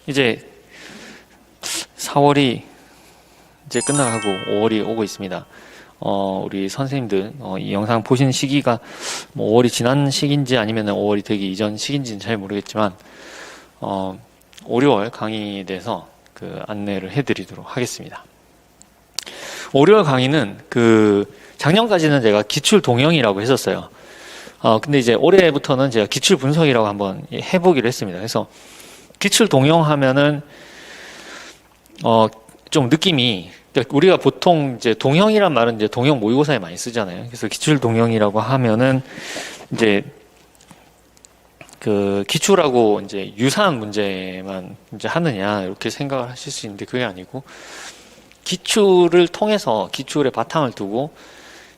이제 4월이 이제 끝나가고 5월이 오고 있습니다. 우리 선생님들, 이 영상 보시는 시기가 뭐 5월이 지난 시기인지 아니면 5월이 되기 이전 시기인지는 잘 모르겠지만, 5, 6월 강의에 대해서 그 안내를 해드리도록 하겠습니다. 5, 6월 강의는 작년까지는 제가 기출 동영이라고 했었어요. 근데 이제 올해부터는 제가 기출 분석이라고 한번 해보기로 했습니다. 그래서 기출 동영 하면은, 좀 느낌이, 우리가 보통 이제 동영이란 말은 이제 동영 모의고사에 많이 쓰잖아요. 그래서 기출 동영이라고 하면은 이제 기출하고 이제 유사한 문제만 이제 하느냐, 이렇게 생각을 하실 수 있는데 그게 아니고, 기출을 통해서 기출의 바탕을 두고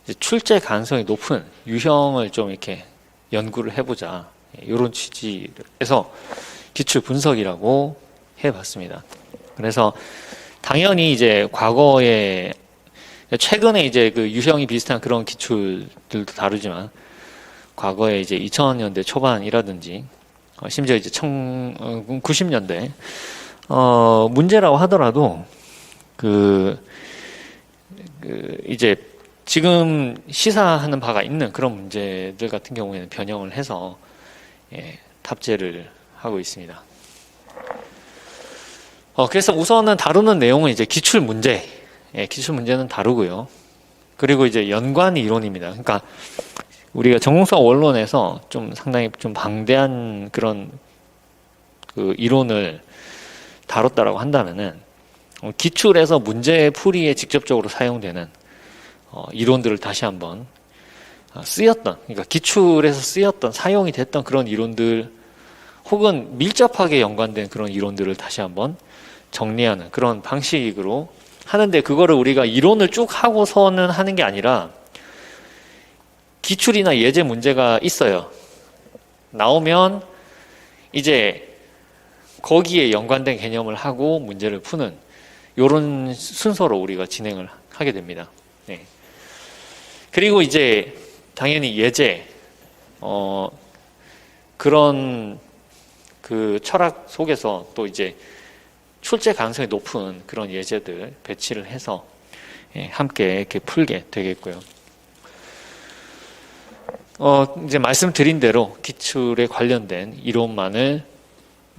이제 출제 가능성이 높은 유형을 좀 이렇게 연구를 해보자, 이런 취지에서 기출 분석이라고 해봤습니다. 그래서 당연히 이제 과거에 최근에 이제 그 유형이 비슷한 그런 기출들도 다루지만, 과거에 이제 2000년대 초반이라든지 심지어 이제 90년대 문제라고 하더라도 이제 지금 시사하는 바가 있는 그런 문제들 같은 경우에는 변형을 해서 탑재를 하고 있습니다. 그래서 우선은 다루는 내용은 이제 기출 문제, 기출 문제는 다루고요. 그리고 이제 연관 이론입니다. 그러니까 우리가 전공수학 원론에서 좀 상당히 좀 방대한 그런 이론을 다뤘다라고 한다면은, 기출에서 문제 풀이에 직접적으로 사용되는 이론들을 다시 한번 그러니까 기출에서 쓰였던, 사용이 됐던 그런 이론들, 혹은 밀접하게 연관된 그런 이론들을 다시 한번 정리하는 그런 방식으로 하는데, 그거를 우리가 이론을 쭉 하고서는 하는 게 아니라, 기출이나 예제 문제가 있어요. 나오면 이제 거기에 연관된 개념을 하고 문제를 푸는 이런 순서로 우리가 진행을 하게 됩니다. 네. 그리고 이제 당연히 예제, 그런 철학 속에서 또 이제 출제 가능성이 높은 그런 예제들 배치를 해서 함께 이렇게 풀게 되겠고요. 이제 말씀드린 대로 기출에 관련된 이론만을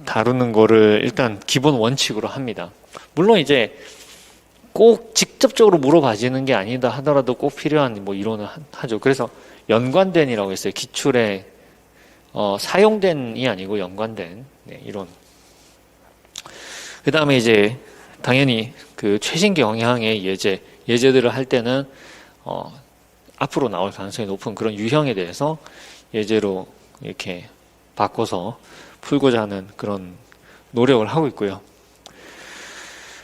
다루는 거를 일단 기본 원칙으로 합니다. 물론 이제 꼭 직접적으로 물어봐지는 게 아니다 하더라도 꼭 필요한 뭐 이론을 하죠. 그래서 연관된이라고 했어요. 기출에 사용된이 아니고 연관된 이론. 그 다음에 이제 당연히 최신 경향의 예제들을 할 때는 앞으로 나올 가능성이 높은 그런 유형에 대해서 예제로 이렇게 바꿔서 풀고자 하는 그런 노력을 하고 있고요.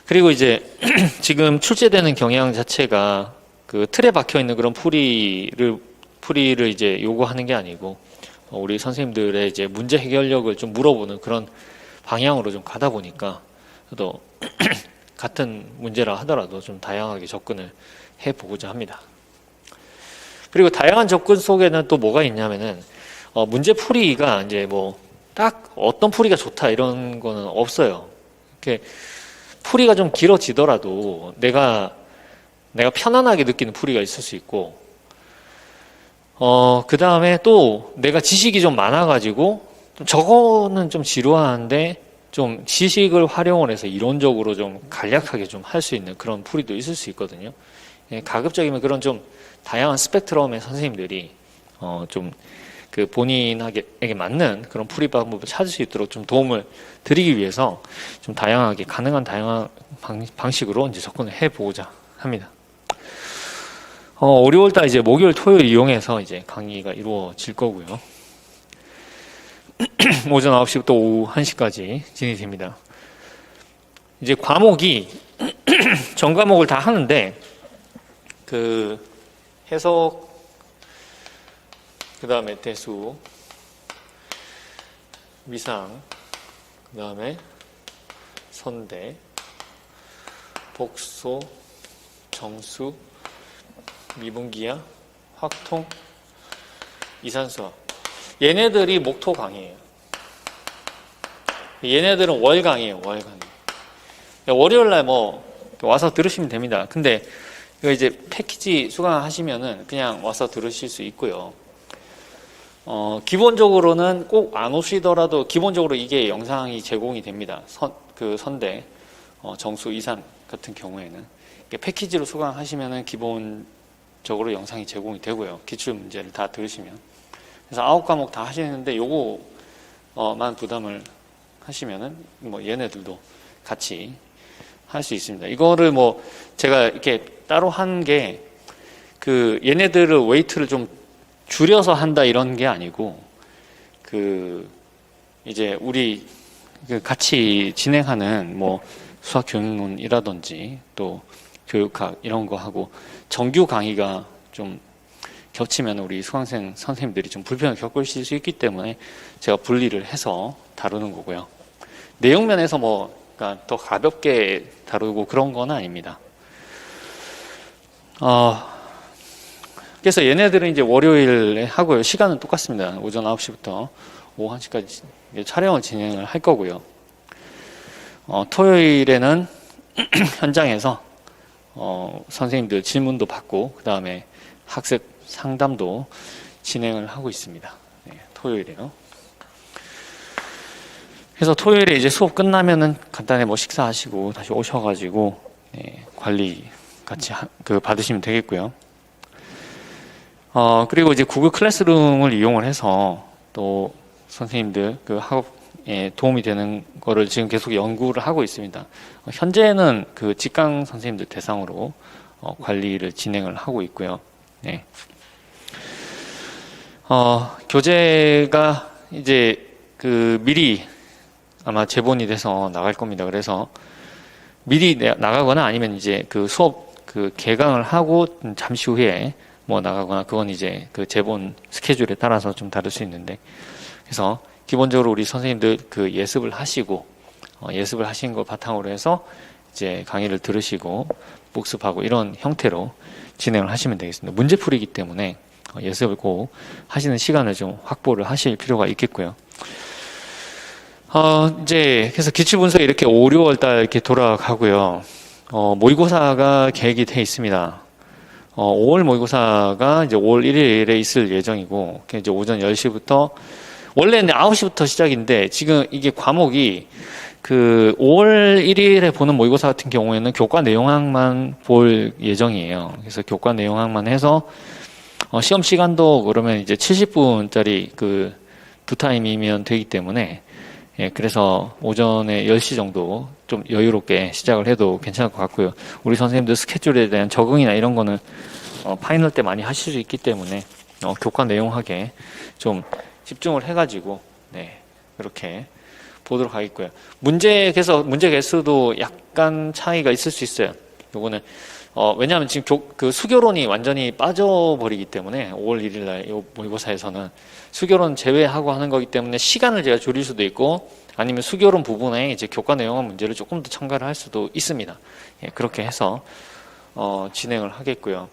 그리고 이제 지금 출제되는 경향 자체가 틀에 박혀 있는 그런 풀이를 이제 요구하는 게 아니고, 우리 선생님들의 이제 문제 해결력을 좀 물어보는 그런 방향으로 좀 가다 보니까, 또 같은 문제라 하더라도 좀 다양하게 접근을 해보고자 합니다. 그리고 다양한 접근 속에는 또 뭐가 있냐면은, 문제 풀이가 이제 뭐 딱 어떤 풀이가 좋다 이런 거는 없어요. 이렇게 풀이가 좀 길어지더라도 내가 편안하게 느끼는 풀이가 있을 수 있고, 그 다음에 또 내가 지식이 좀 많아가지고 저거는 좀 지루한데 좀 지식을 활용을 해서 이론적으로 좀 간략하게 좀 할 수 있는 그런 풀이도 있을 수 있거든요. 가급적이면 그런 좀 다양한 스펙트럼의 선생님들이 좀 본인에게 맞는 그런 풀이 방법을 찾을 수 있도록 좀 도움을 드리기 위해서 좀 가능한 다양한 방식으로 이제 접근을 해보고자 합니다. 5, 6월달 이제 목요일, 토요일 이용해서 이제 강의가 이루어질 거고요. 오전 9시부터 오후 1시까지 진행이 됩니다. 이제 과목이 전 과목을 다 하는데, 해석, 그 다음에 대수, 위상, 그 다음에 선대, 복소, 정수, 미분기하, 확통, 이산수학. 얘네들이 목토 강의예요. 얘네들은 월 강의예요, 월 강의. 월요일 날 뭐 와서 들으시면 됩니다. 근데 이거 이제 패키지 수강하시면은 그냥 와서 들으실 수 있고요. 기본적으로는 꼭 안 오시더라도 기본적으로 이게 영상이 제공이 됩니다. 선대, 정수, 이산 같은 경우에는. 패키지로 수강하시면은 기본적으로 영상이 제공이 되고요. 기출 문제를 다 들으시면. 그래서 9과목 다 하시는데 요거만 부담을 하시면은 뭐 얘네들도 같이 할 수 있습니다. 이거를 뭐 제가 이렇게 따로 한 게 그 얘네들을 웨이트를 좀 줄여서 한다 이런 게 아니고 그 이제 우리 같이 진행하는 뭐 수학 교육론이라든지 또 교육학 이런 거 하고 정규 강의가 좀 겹치면 우리 수강생 선생님들이 좀 불편을 겪으실 수 있기 때문에 제가 분리를 해서 다루는 거고요. 내용 면에서 뭐 그러니까 더 가볍게 다루고 그런 건 아닙니다. 그래서 얘네들은 이제 월요일에 하고요. 시간은 똑같습니다. 오전 9시부터 오후 1시까지 촬영을 진행을 할 거고요. 토요일에는 현장에서 선생님들 질문도 받고 그 다음에 학습 상담도 진행을 하고 있습니다. 네, 토요일에요. 그래서 토요일에 이제 수업 끝나면은 간단히 뭐 식사하시고 다시 오셔가지고 관리 같이 받으시면 되겠고요. 그리고 이제 구글 클래스룸을 이용을 해서 또 선생님들 그 학업에 도움이 되는 거를 지금 계속 연구를 하고 있습니다. 현재는 그 직강 선생님들 대상으로 관리를 진행을 하고 있고요. 네. 교재가 이제 그 미리 아마 제본이 돼서 나갈 겁니다. 그래서 미리 나가거나 아니면 이제 그 수업 그 개강을 하고 잠시 후에 뭐 나가거나 그건 이제 그 제본 스케줄에 따라서 좀 다를 수 있는데 그래서 기본적으로 우리 선생님들 그 예습을 하시고 예습을 하신 걸 바탕으로 해서 이제 강의를 들으시고 복습하고 이런 형태로 진행을 하시면 되겠습니다. 문제풀이기 때문에 예습을 꼭 하시는 시간을 좀 확보를 하실 필요가 있겠고요. 이제 그래서 기출분석이 이렇게 5, 6월 달 이렇게 돌아가고요. 모의고사가 계획이 돼 있습니다. 5월 모의고사가 이제 5월 1일에 있을 예정이고, 이제 오전 10시부터, 원래는 9시부터 시작인데, 지금 이게 과목이 그 5월 1일에 보는 모의고사 같은 경우에는 교과 내용학만 볼 예정이에요. 그래서 교과 내용학만 해서, 시험 시간도 그러면 이제 70분짜리 그 두 타임이면 되기 때문에, 그래서 오전에 10시 정도 좀 여유롭게 시작을 해도 괜찮을 것 같고요. 우리 선생님들 스케줄에 대한 적응이나 이런 거는 파이널 때 많이 하실 수 있기 때문에 교과 내용하게 좀 집중을 해가지고 그렇게 보도록 하겠고요. 그래서 문제 개수도 약간 차이가 있을 수 있어요. 요거는 왜냐하면 지금 그 수교론이 완전히 빠져버리기 때문에 5월 1일 날 이 모의고사에서는 수교론 제외하고 하는 거기 때문에 시간을 제가 줄일 수도 있고 아니면 수교론 부분에 이제 교과 내용한 문제를 조금 더 첨가를 할 수도 있습니다. 그렇게 해서 진행을 하겠고요.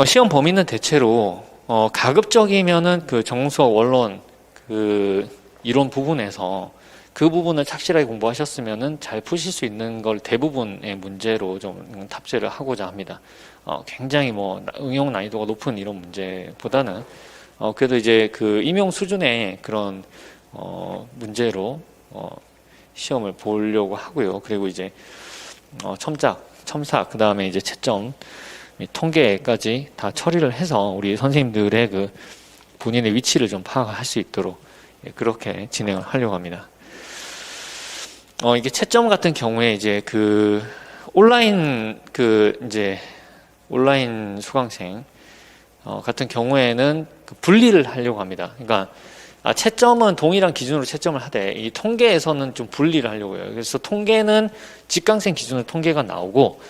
시험 범위는 대체로 가급적이면은 그 정수학 원론 그 이론 부분에서 그 부분을 착실하게 공부하셨으면은 잘 푸실 수 있는 걸 대부분의 문제로 좀 탑재를 하고자 합니다. 굉장히 뭐 응용 난이도가 높은 이런 문제보다는 그래도 이제 그 임용 수준의 그런 문제로 시험을 보려고 하고요. 그리고 이제 첨삭, 그 다음에 이제 채점, 통계까지 다 처리를 해서 우리 선생님들의 그 본인의 위치를 좀 파악할 수 있도록 그렇게 진행을 하려고 합니다. 이게 채점 같은 경우에 이제 그 온라인 수강생 같은 경우에는 그 분리를 하려고 합니다. 그러니까 채점은 동일한 기준으로 채점을 하되 이 통계에서는 좀 분리를 하려고 해요. 그래서 통계는 직강생 기준으로 통계가 나오고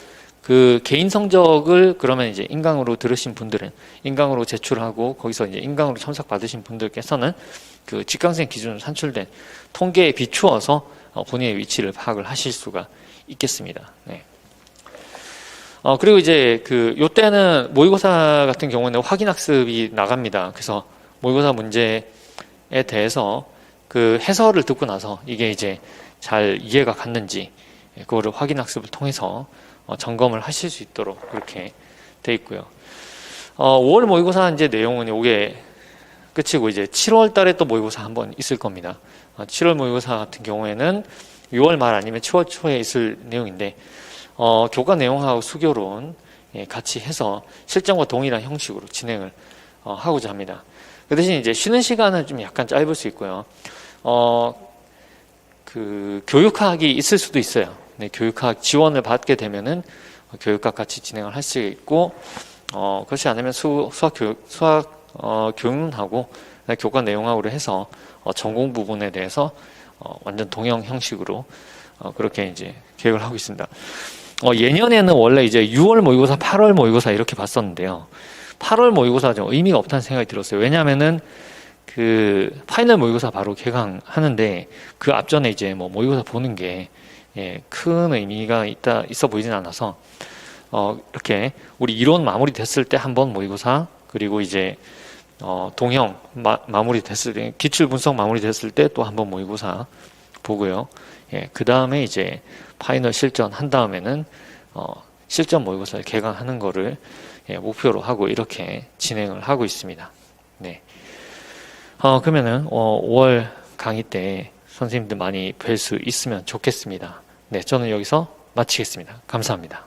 그 개인 성적을 그러면 이제 인강으로 들으신 분들은 인강으로 제출하고 거기서 이제 인강으로 첨삭 받으신 분들께서는 그 직강생 기준으로 산출된 통계에 비추어서 본인의 위치를 파악을 하실 수가 있겠습니다. 네. 그리고 이제 요때는 모의고사 같은 경우는 확인학습이 나갑니다. 그래서 모의고사 문제에 대해서 그 해설을 듣고 나서 이게 이제 잘 이해가 갔는지 그거를 확인 학습을 통해서 점검을 하실 수 있도록 그렇게 돼 있고요. 5월 모의고사 이제 내용은 요게 끝이고 이제 7월 달에 또 모의고사 한번 있을 겁니다. 7월 모의고사 같은 경우에는 6월 말 아니면 7월 초에 있을 내용인데 교과 내용하고 수교론 같이 해서 실전과 동일한 형식으로 진행을 하고자 합니다. 그 대신 이제 쉬는 시간은 좀 약간 짧을 수 있고요. 그 교육학이 있을 수도 있어요. 네, 교육학 지원을 받게 되면은 교육학 같이 진행을 할 수 있고, 그렇지 않으면 수학 교육하고 교과 내용하고로 해서 전공 부분에 대해서 완전 동영 형식으로 그렇게 이제 계획을 하고 있습니다. 예년에는 원래 이제 6월 모의고사, 8월 모의고사 이렇게 봤었는데요. 8월 모의고사 좀 의미가 없다는 생각이 들었어요. 왜냐하면은 그 파이널 모의고사 바로 개강하는데 그 앞전에 이제 뭐 모의고사 보는 게 큰 의미가 있어 보이진 않아서 이렇게 우리 이론 마무리 됐을 때 한 번 모의고사, 그리고 이제 동형 마무리 됐을 때, 기출 분석 마무리 됐을 때 또 한 번 모의고사 보고요. 그 다음에 이제 파이널 실전 한 다음에는 실전 모의고사를 개강하는 거를 목표로 하고 이렇게 진행을 하고 있습니다. 네. 그러면은 5월 강의 때 선생님들 많이 뵐 수 있으면 좋겠습니다. 네, 저는 여기서 마치겠습니다. 감사합니다.